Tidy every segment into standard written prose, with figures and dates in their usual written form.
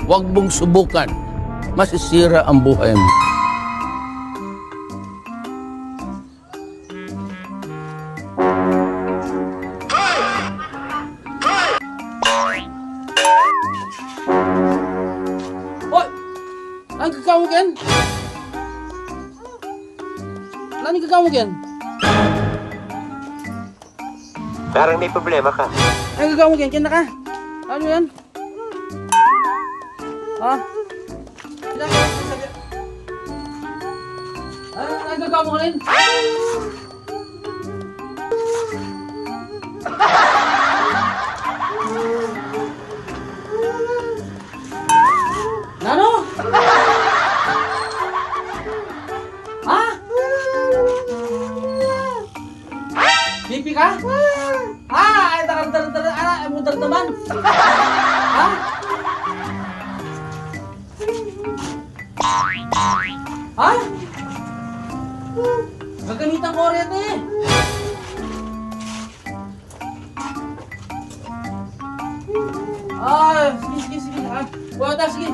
Huwag mong subukan. Masisira ang buhay mo. Hoy! Ang gagawin yan? Ano gagawin yan? Parang may problema ka. Ang gagawin yan? Kaya ka? Ano yan? Ha? Ang gagawin ka rin? Nano? Ha? Pipi ka? Ha? Ay, ay mo naman. Ha? Ha? Gagamitan ko rin ito eh. Ay, sige. Wala, sige.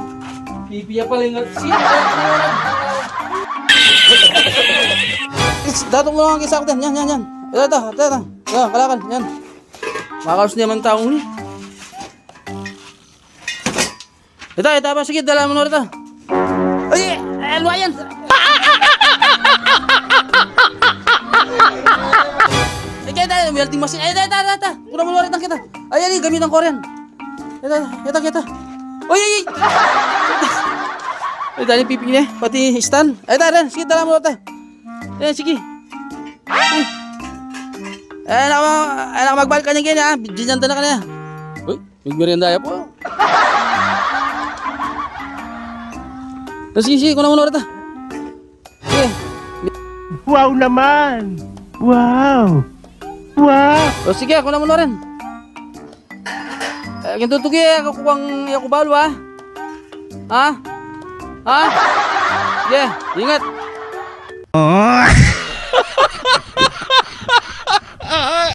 Pipiya pala yung sige. Datong mo lang ang isa ko din. Yan. Ito. Yan, kalakal. Yan. Makalos naman taong ni. Ito ba? Sige, dala mo na ito. Ay, ano yan? Sige, welding machine. Ay, ito. Kuna mo na rin kita. Ay, gamitan ko rin. Ito. Ay. Ay, dali pipi niya. Pati stand. Ay, ito. Sige, dala mo ito. Ay, sige. Ay, magbalik ka niya ganyan ha. Dinyanda na ka niya. Uy, may merienda po. Sige, kuna mo na rin ito. Sige. Wow naman! Wow! O sige, kuna mo na rin. Kintutugi, ako kuwang yakubalo ha. Ha? Sige, ingat.